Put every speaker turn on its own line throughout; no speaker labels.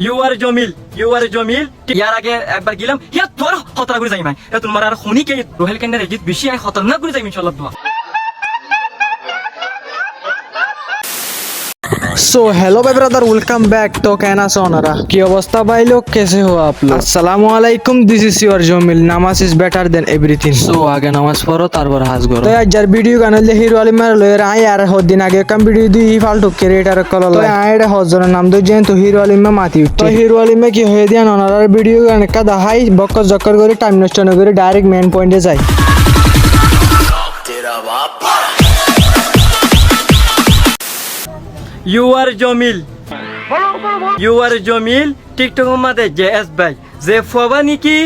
You আর জমিল ইয়ার আগে একবার গেলাম ইয়া তোর খতরা করে যাই মাই তোমার আর খুনি কে রোহেল কেন্দ্রের এগিয়ে বেশি আই খতরনাক করে যাই ইনশাআল্লাহ।
सो हेलो भाई ब्रदर, वेलकम बैक। तो कहना सोनारा की अवस्था भाई लोग, कैसे हो आप लोग? अस्सलाम वालेकुम, दिस इज योर जोमिल। नमाज is better than everything. So आगे नमाज पढ़ो तारपर हाज करो। तो यार वीडियो गाने हिरो वाली मार लो यार यार हो दिन आगे कम वीडियो दी फालतू क्रिएटर कॉल तो आइड हजर नाम दो जेन तो हिरो वाली में माती तो हिरो वाली में की होय दिया ओनारा वीडियो गाने का दहाई बक्कस जक्कर করে টাইম নষ্ট না করে ডাইরেক্ট মেইন পয়েন্টে যাই।
ইউ আর জমিল টিকটক মাঝে জেএস ভাই যে ফবা নিকি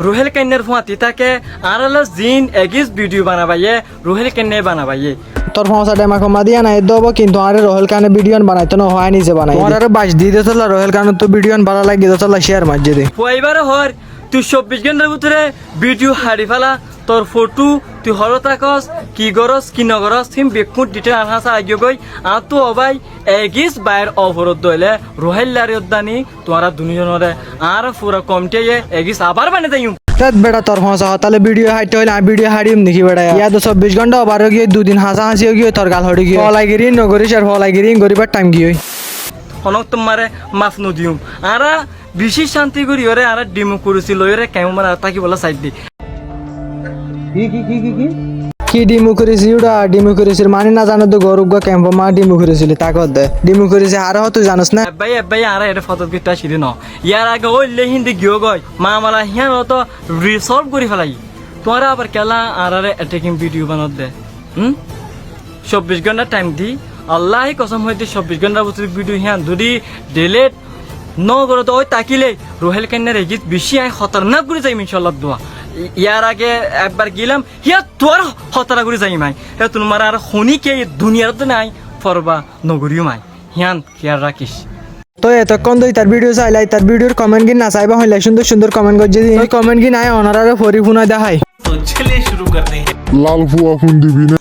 রোহেল কেন্নের ফাঁতি তাকে আর জিন এগিস ভিডিও বানাবাইয়ে রোহেল কেন্নে বানাবাইয়ে
তোর ফসা ডেমা কমা দিয়া না দেব কিন্তু আরে রোহেল কানে ভিডিও বানাইতো না হয় নিজে বানাই আর আরে বাস দি দে তোলা রোহেল কানে তো ভিডিও ভালো লাগে দে তোলা শেয়ার মাঝে দে
পয়বার হর তুই 24 ঘন্টার ভিতরে ভিডিও হারি ফেলা তোর ফটো তুই হলো তাকস কি গরস কি নগরস থিম বেকুট ডিটেল আনহাসা আগিয়ে গই আ তো অবাই এগিস বাইর অফরত দইলে রোহেল লারিয়দানি তোরা দুনিজনরে আর পুরা কমটেয়ে এগিস আবার বানে দেইম
তত বেটা তোর ফসা তাহলে ভিডিও হাইতে হইলে আমি ভিডিও হারিম নাকি বেটা ইয়া তো 24 ঘন্টা আবার গিয়ে দুদিন হাসা হাসি গিয়ে তোর গাল হড়ি গিয়ে ফলাইগিরি নগরিস আর ফলাইগিরি গরিবার টাইম গিয়ে
হনক তোমারে মাফ নদিউম আরা বেশি শান্তি করি ওরে আর ডিমো করেছিল ওরে কেমন আর তাকি বলা সাইড দি
কি ডিমু করেছি ওটা ডিমু করেছি মানে না জানো তো গরুগ ক্যাম্প মা ডিমু করেছিলি তাকত দে ডিমু করেছি আর হয়তো জানোস না
ভাই আর এটা ফটো কিটা ছিলি ন ইয়ার আগে ওই হিন্দি গিয়ে গয় মা মালা হিয়ান তো রিসলভ করে ফেলাই তোরা আবার কেলা আর অ্যাটাকিং ভিডিও বানাত দে 24 ঘন্টা টাইম দি আল্লাহ কসম হইতে 24 ঘন্টা ভিতরে ভিডিও হিয়ান যদি ডিলিট ন করে তো ওই তাকিলে রোহেল কেন্নের এগিয়ে বেশি আই খতরনাক করে যাই ইনশাআল্লাহ দোয়া ইয়ার আগে একবার গেলাম ইয়া তোর খতরা করে যাই মাই তোমার আর খুনি কে দুনিয়ার তো নাই ফরবা নগরীয় মাই হিয়ান কেয়ার রাখিস।
তো এতক্ষণ তো তার ভিডিও চাইলাই তার ভিডিওর কমেন্ট কি না চাইবা হইলে সুন্দর সুন্দর কমেন্ট করছে ওই কমেন্ট কি নাই অনারারে পরিপূর্ণ দেখাই
तो चलिए शुरू करते हैं।
लाल फुआ खून दिबी ने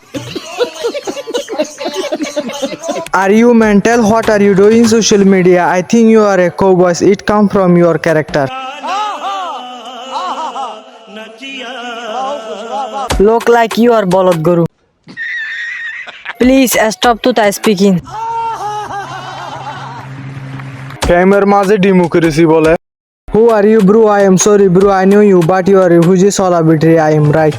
Are you mental? What are you doing social media? I think you are a cowboy. It come from your character. Look like you are bolot guru. Please stop to the speaking.
कैमर माजे डिमो करेसी बोले
Who are you, bro? I am sorry, bro. I know you, but you are refugee celebrity. I am right.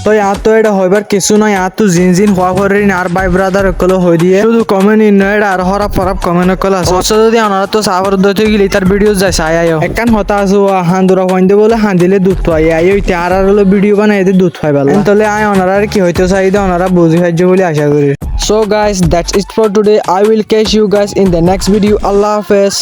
তো यहाँ तो এটা হইবার কিছু নয় यहाँ তো জিন জিন হওয়া করে আর ভাই ব্রাদার কল হই দিয়ে শুধু কমেন্ট ইন নয় আর হরাপ ফরাপ কমেন্ট কল আছে অবশ্য যদি আনারা তো সাবর দতে গিলি তার ভিডিও যাই চাই আয়ো একখান হতা আছে হান্দুরা হইন্দে বলে হান্দিলে দুধ পাই আই ওইতে আর হলো ভিডিও বানাই দে দুধ পাই ভালো তাহলে আই ওনারা কি হইতে চাই দে ওনারা বুঝি সাহায্য বলে আশা করি। So guys, that's it for today. I will catch you guys in the next video. Allah Hafiz.